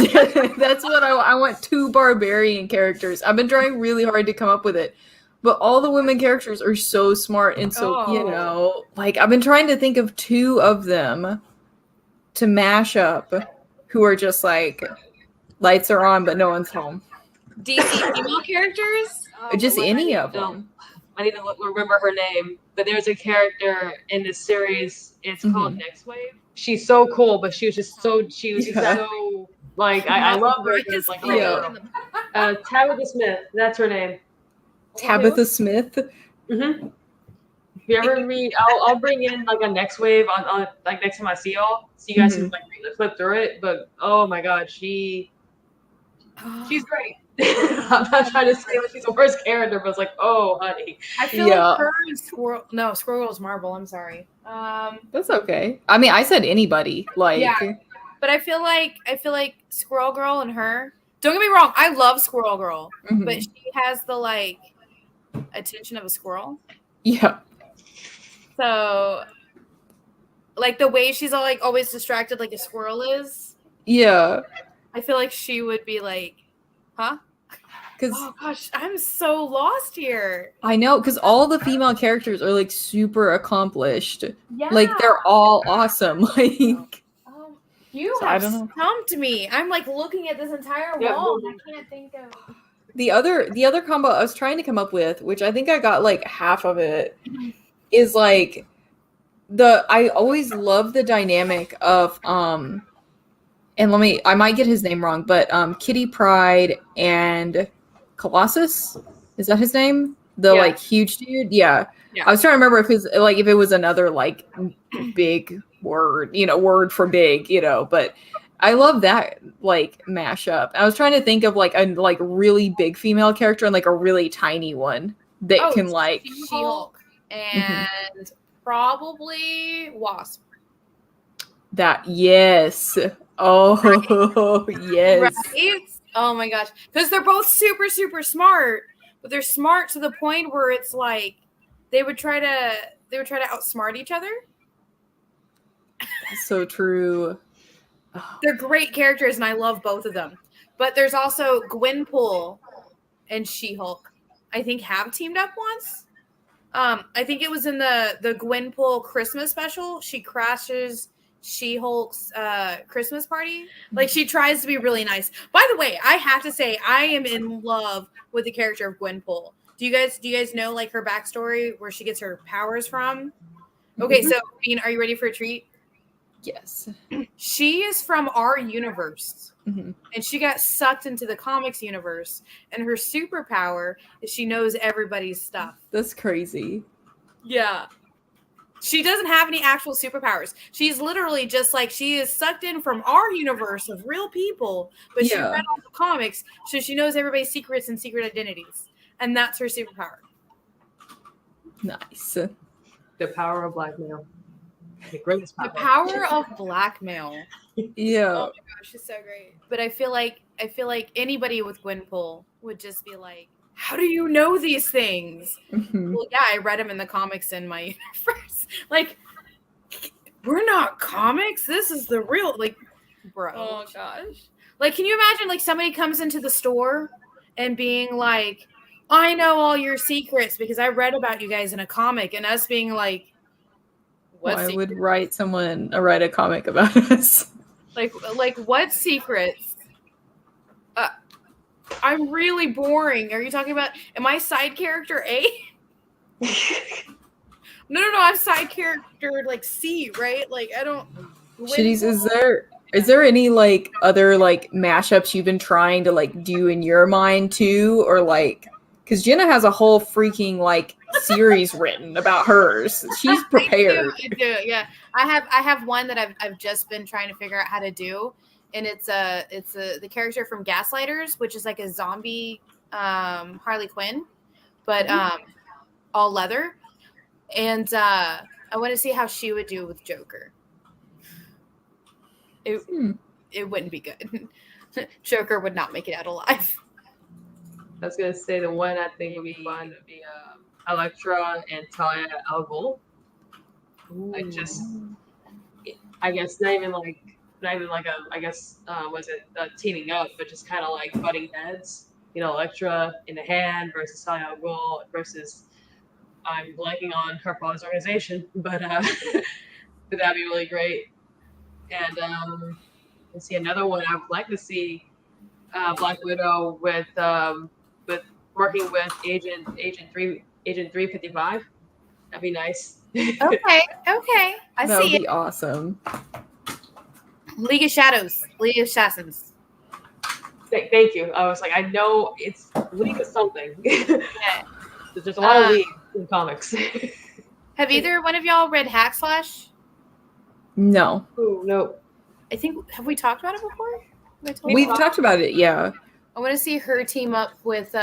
C: that's what I want. Two barbarian characters. I've been trying really hard to come up with it, but all the women characters are so smart and so like I've been trying to think of two of them to mash up who are just like lights are on but no one's home.
A: DC female characters?
C: Just any of them.
B: I need to remember her name, but there's a character in this series. It's called Next Wave. She's so cool, but she was just so like I love her. It's like Tabitha Smith. That's her name.
C: Tabitha Smith.
B: Mm-hmm. If you ever read, I'll bring in like a Next Wave on like next time I see y'all, so you guys can like flip through it. But oh my god, she's great. I'm not trying to say that she's the worst character, but it's like, oh honey.
A: I feel like her and Squirrel Girl's Marvel, I'm sorry.
C: That's okay. I mean, I said anybody. Like
A: but I feel like Squirrel Girl and her. Don't get me wrong, I love Squirrel Girl, but she has the like attention of a squirrel.
C: Yeah.
A: So like the way she's all like always distracted like a squirrel is.
C: Yeah.
A: I feel like she would be like, huh? Oh gosh, I'm so lost here.
C: I know, because all the female characters are like super accomplished. Yeah. Like they're all awesome. Like
A: you have stumped me. I'm like looking at this entire wall and I can't think of
C: the other combo I was trying to come up with, which I think I got like half of it, is like I always love the dynamic of and I might get his name wrong, but Kitty Pryde and Colossus, is that his name? The like huge dude? Yeah. I was trying to remember if it was another like big word, word for big, but I love that like mashup. I was trying to think of like a like really big female character and like a really tiny one that can like
A: She-Hulk and probably Wasp.
C: That yes. Oh yes.
A: Right? Oh my gosh. Because they're both super, super smart, but they're smart to the point where it's like they would try to outsmart each other.
C: That's so true. Oh.
A: They're great characters and I love both of them. But there's also Gwenpool and She-Hulk. I think have teamed up once. I think it was in the Gwenpool Christmas special. She crashes She-Hulk's Christmas party. Like she tries to be really nice. By the way, I have to say I am in love with the character of Gwenpool. Do you guys know like her backstory where she gets her powers from? Okay, so Bean, are you ready for a treat?
C: Yes.
A: She is from our universe.
C: Mm-hmm.
A: And she got sucked into the comics universe. And her superpower is she knows everybody's stuff.
C: That's crazy.
A: Yeah. She doesn't have any actual superpowers. She's literally just like, she is sucked in from our universe of real people, but she read all the comics, so she knows everybody's secrets and secret identities. And that's her superpower.
C: Nice.
B: The power of blackmail. The greatest power.
A: The power of blackmail.
C: Yeah.
A: Oh my gosh, it's so great. But I feel like anybody with Gwenpool would just be like, how do you know these things?
C: Mm-hmm.
A: Well, yeah, I read them in the comics in my universe. Like, we're not comics. This is the real, like, bro.
F: Oh gosh.
A: Like, can you imagine, like, somebody comes into the store and being like, I know all your secrets because I read about you guys in a comic, and us being like, what
C: I
A: secrets?
C: would write a comic about us.
A: Like what secrets? I'm really boring. Are you talking about? Am I side character A? No. I'm side character like C, right? Like I don't.
C: Shitties, is there any like other like mashups you've been trying to like do in your mind too, or like? Because Jenna has a whole freaking like series written about hers. She's prepared.
A: I do, yeah. I have one that I've just been trying to figure out how to do, and it's the character from Gaslighters, which is like a zombie Harley Quinn, but all leather, and I want to see how she would do with Joker. It wouldn't be good. Joker would not make it out alive.
B: I was gonna say the one I think would be fun would be Elektra and Talia al Ghul. Like just, I guess not even like teaming up, but just kind of like butting heads. You know, Elektra in the hand versus Talia al Ghul versus, I'm blanking on her father's organization, but that'd be really great. And let's see, another one I would like to see Black Widow with working with Agent 355. That'd be nice.
A: Okay. I
C: That
A: see
C: would
A: it.
C: be awesome.
A: League of Shadows, League of Assassins.
B: Thank you. I was like, I know it's League of something.
A: Yeah.
B: There's a lot of League in comics.
A: Have either one of y'all read Hack Slash?
C: No,
B: Ooh, no.
A: I think, have we talked about it before? Have I told
C: we've
A: you?
C: talked about it. Yeah.
A: I want to see her team up with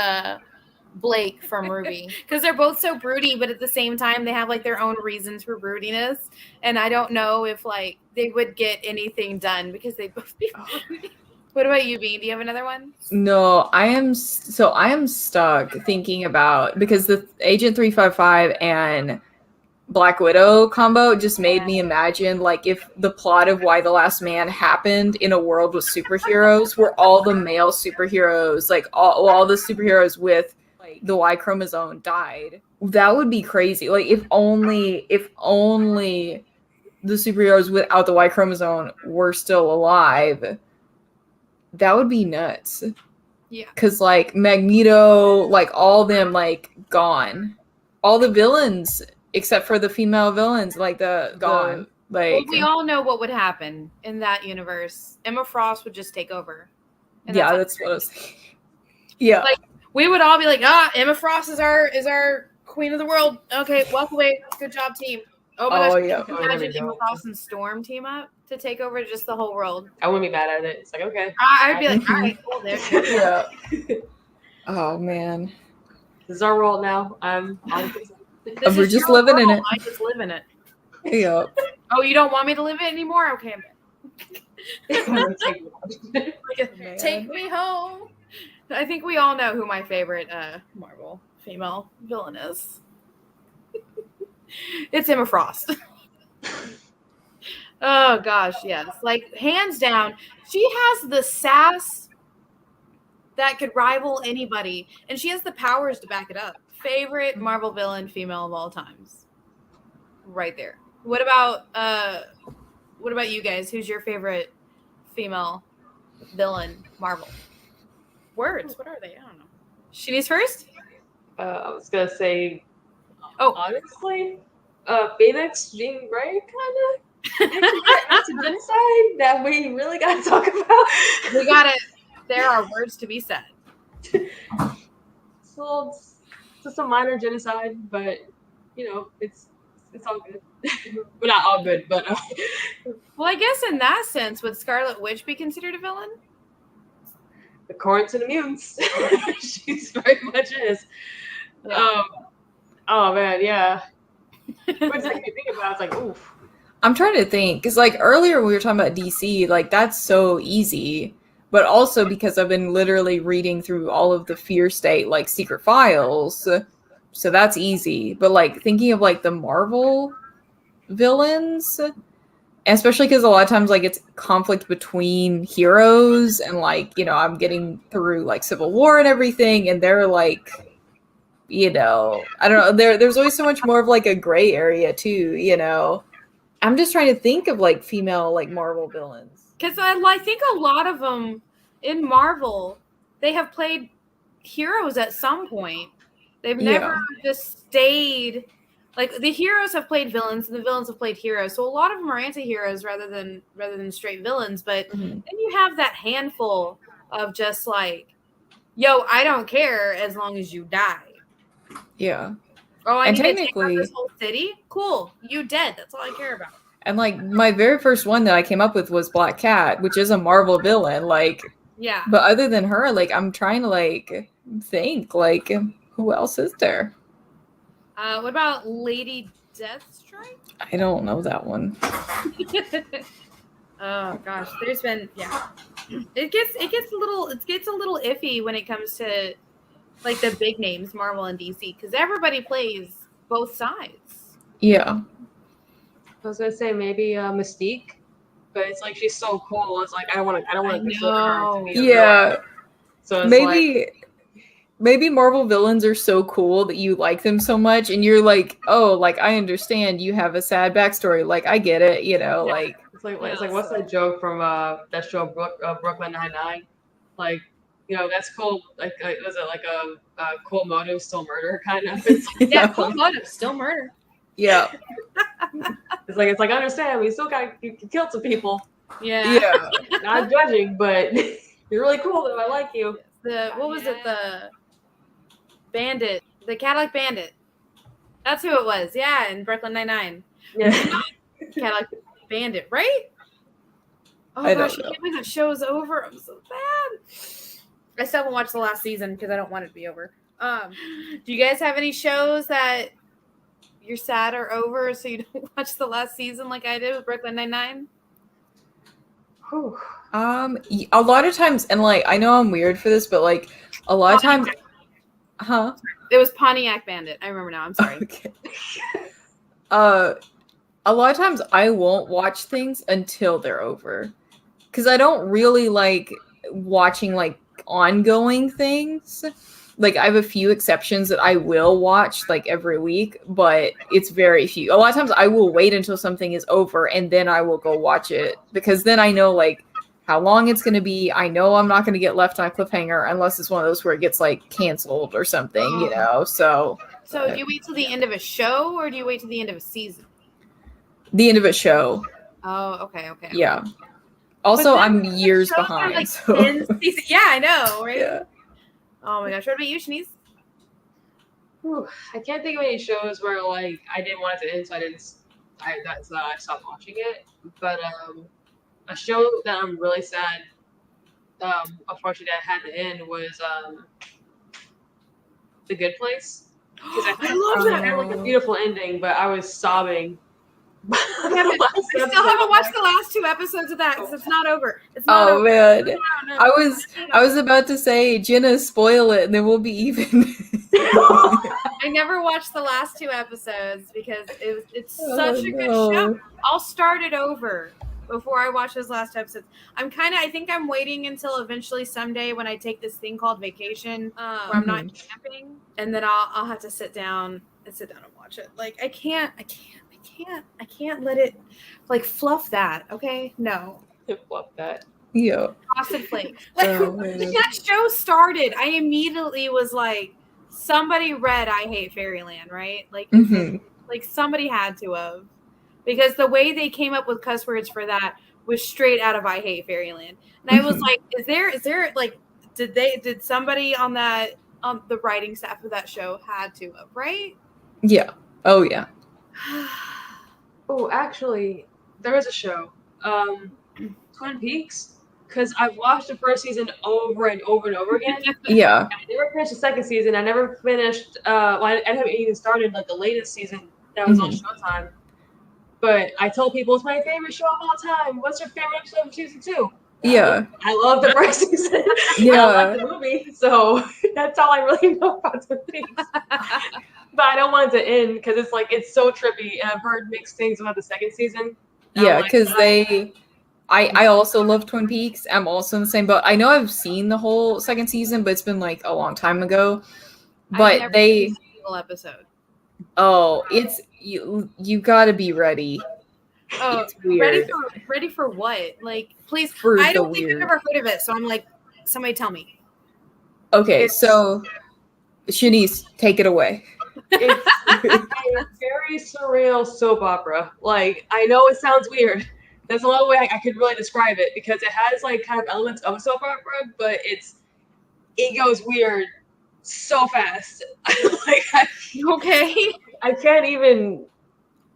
A: Blake from Ruby, because they're both so broody, but at the same time they have like their own reasons for broodiness, and I don't know if like they would get anything done because they both be broody. What about you, Bean? Do you have another one?
C: No, I am stuck thinking about, because the Agent 355 and Black Widow combo just made me imagine like if the plot of Why the Last Man happened in a world with superheroes, where all the male superheroes, like all the superheroes with like the Y chromosome died. That would be crazy. Like if only the superheroes without the Y chromosome were still alive. That would be nuts.
A: Yeah.
C: Cause like Magneto, like all them like gone. All the villains except for the female villains, like gone. Like
A: Well, we all know what would happen in that universe. Emma Frost would just take over. And
C: yeah,
A: all.
C: that's what I was thinking. Yeah.
A: Like we would all be like, Emma Frost is our queen of the world. Okay, walk away. Good job, team. Oh my gosh,
C: yeah.
A: can you imagine Emma Frost and Storm team up to take over just the whole world?
B: I wouldn't be mad at it. It's like, okay.
A: I'd be like, all right, cool, there.
C: Yeah. Oh man.
B: This is our world now.
A: This
C: We're
A: is
C: just
A: your
C: living in
A: world.
C: it.
A: I just live in it.
C: Yeah.
A: Oh, you don't want me to live it anymore? Okay. Take me home. I think we all know who my favorite Marvel female villain is. It's Emma Frost. Oh gosh, yes. Like hands down, she has the sass that could rival anybody, and she has the powers to back it up. Favorite Marvel villain female of all times. Right there. What about you guys? Who's your favorite female villain Marvel? Words. What are they? I don't know. Shini's first?
B: I was gonna say,
A: Oh.
B: honestly, Phoenix, Jean Grey, kind of. That's a genocide that we really got to talk about.
A: We got it. There are words to be said.
B: So it's just a minor genocide, but it's all good. Well, not all good, but
A: Well, I guess in that sense, would Scarlet Witch be considered a villain?
B: according to the mutants, she's very much is.
A: Yeah.
B: Oh man, yeah. What's like you think about? It's like, oof.
C: I'm trying to think because like earlier we were talking about DC, like that's so easy, but also because I've been literally reading through all of the Fear State like secret files, so that's easy. But like thinking of like the Marvel villains, especially because a lot of times like it's conflict between heroes, and like I'm getting through like Civil War and everything, and they're like. I don't know. There's always so much more of like a gray area too. I'm just trying to think of like female like Marvel villains.
A: Because I think a lot of them in Marvel, they have played heroes at some point. They've never just stayed like the heroes have played villains and the villains have played heroes. So a lot of them are anti-heroes rather than straight villains. But then you have that handful of just like, yo, I don't care as long as you die.
C: Yeah.
A: Oh, I
C: And
A: need to take
C: technically-
A: out this whole city? Cool. You dead. That's all I care about.
C: And like my very first one that I came up with was Black Cat, which is a Marvel villain. Like,
A: Yeah.
C: but other than her, like I'm trying to like think like who else is there?
A: What about Lady Deathstrike?
C: I don't know that one.
A: Oh gosh, there's been It gets a little iffy when it comes to like the big names, Marvel and DC, because everybody plays both sides.
C: Yeah.
B: I was gonna say maybe Mystique, but it's like she's so cool. It's like I don't want to consider her to be a villain.
C: Yeah.
B: So it's
C: Maybe Marvel villains are so cool that you like them so much, and you're like, oh, like I understand you have a sad backstory. Like I get it, like.
B: it's like what's that joke from that show Brooklyn Nine-Nine? Like, that's cool. Like was it like a cool motive, still murder kind of? It's like,
A: Yeah, cool motive, still murder.
C: Yeah.
B: it's like I understand we still you killed some people.
A: Yeah.
C: Yeah.
B: Not judging, but you're really cool. And I like you.
A: What was it? The Bandit, the Cadillac Bandit. That's who it was. Yeah, in Brooklyn Nine-Nine.
B: Yeah.
A: Cadillac Bandit, right? Oh
C: I
A: gosh,
C: don't
A: I
C: know.
A: can't believe that show is over. I'm so sad. I still haven't watched the last season because I don't want it to be over. Do you guys have any shows that you're sad are over so you don't watch the last season like I did with Brooklyn Nine-Nine?
B: Whew.
C: A lot of times, and like I know I'm weird for this, but like a lot of times, huh?
A: It was Pontiac Bandit. I remember now. I'm sorry.
C: Okay. A lot of times I won't watch things until they're over, because I don't really like watching like ongoing things. Like I have a few exceptions that I will watch like every week, but it's very few. A lot of times I will wait until something is over and then I will go watch it, because then I know like how long it's going to be. I know I'm not going to get left on a cliffhanger unless it's one of those where it gets like canceled or something, So
A: do you wait till the end of a show or do you wait till the end of a season?
C: the end of a show.
A: Oh, okay.
C: Yeah. Also,
A: But
C: I'm
A: then
C: years
A: shows are,
C: behind.
A: like,
C: So
A: 10 seasons. Yeah, I know, right?
C: yeah.
A: Oh my gosh, what about you, Shanice?
B: Whew. I can't think of any shows where like I didn't want it to end, so I stopped watching it. But a show that I'm really sad, unfortunately, that had to end was The Good Place. Because I love that. It had like a beautiful ending, but I was sobbing.
A: I still haven't watched the last 2 episodes of that because it's not over. It's not
C: Oh
A: over.
C: man.
A: No.
C: I was about to say, Jenna, spoil it and then we'll be even.
A: I never watched the last 2 episodes because it's such a good show. I'll start it over before I watch those last episodes. I think I'm waiting until eventually someday when I take this thing called vacation, where I'm not camping, and then I'll have to sit down and watch it. Like I can't let it like fluff that. Okay, no.
B: Fluff that.
C: Yeah.
A: Frosted Flakes. Like
C: Oh,
A: when
C: man.
A: that show started, I immediately was like, somebody read I Hate Fairyland, right? Like,
C: Mhm.
A: like somebody had to have. because the way they came up with cuss words for that was straight out of I Hate Fairyland. And I was like, is there like, did somebody on that, the writing staff of that show had to have, right?
C: Yeah. Oh, yeah.
B: Oh, actually, there is a show, Twin Peaks, because I've watched the first season over and over and over again.
C: Yeah.
B: I never finished the second season. I never finished. I haven't even started like the latest season that was on Showtime. But I told people it's my favorite show of all time. What's your favorite episode of season 2?
C: Yeah.
B: I love the first season.
C: Yeah.
B: I love the movie, so that's all I really know about Twin Peaks. But I don't want it to end because it's like it's so trippy, and I've heard mixed things about the second season.
C: Yeah, because I also love Twin Peaks. I'm also in the same boat. I know I've seen the whole second season, but it's been like a long time ago. But
A: I've never seen a single episode.
C: Oh, it's you gotta be ready.
A: Oh,
C: It's weird.
A: ready for what? Like, please.
C: For
A: I
C: the
A: don't think I've
C: weird.
A: ever heard of it, so I'm like, somebody tell me.
C: Okay, so Shanice, take it away.
B: It's a very surreal soap opera. Like, I know it sounds weird. There's a lot of way I could really describe it because it has like kind of elements of a soap opera, but it goes weird so fast. Like,
A: Okay.
B: I can't even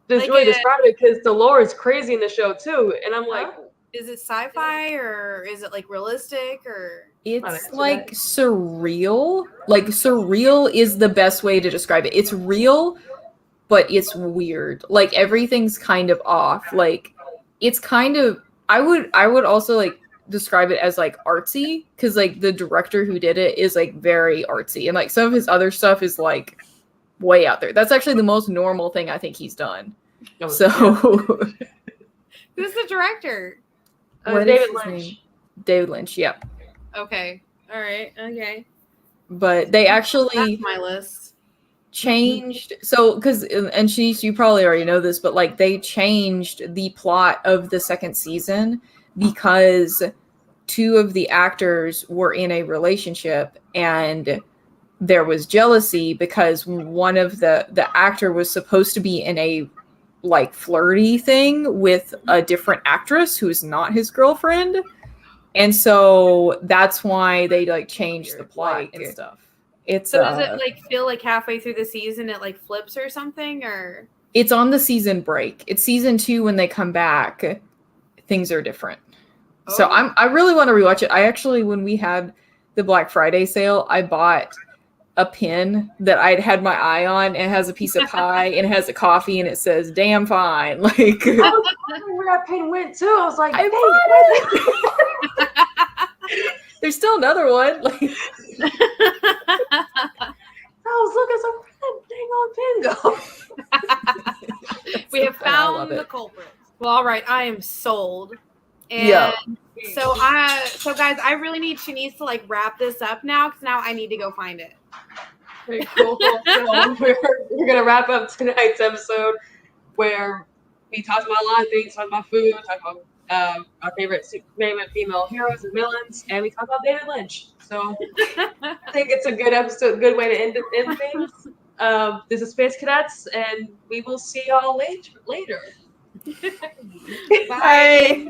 B: just
A: Like
B: really describe it because the lore is crazy in the show too. And I'm like,
A: Is it sci-fi or is it like realistic or?
C: It's like surreal. Like surreal is the best way to describe it. It's real, but it's weird. Like everything's kind of off. Like it's kind of I would also like describe it as like artsy because like the director who did it is like very artsy and like some of his other stuff is like way out there. That's actually the most normal thing I think he's done. So
A: Who's the director?
B: David Lynch.
C: David Lynch, yeah.
A: Okay. All right. Okay.
C: But they actually
A: That's my list.
C: changed because and you probably already know this, but like they changed the plot of the second season because two of the actors were in a relationship and there was jealousy because one of the actor was supposed to be in a like flirty thing with a different actress who's not his girlfriend. And so that's why they like changed the plot and stuff. It's
A: so does it like feel like halfway through the season it like flips or something or?
C: It's on the season break. It's season 2 when they come back. Things are different. Oh. So I really want to rewatch it. I actually when we had the Black Friday sale, I bought a pin that I'd had my eye on and it has a piece of pie and it has a coffee and it says damn fine. Like I
B: was wondering where that pin went too. I was like,
C: I bought it. There's still another one. Like
B: I was looking so dang on pin go.
A: We have found the culprit. Well, all right, I am sold. And
C: yeah.
A: So guys, I really need Shanice to like wrap this up now because now I need to go find it.
B: Very cool. So we're gonna wrap up tonight's episode where we talked about a lot of things, talked about food, talked about our favorite female heroes and villains, and we talked about David Lynch. So I think it's a good episode, good way to end things. This is Space Cadets, and we will see y'all later.
C: Bye.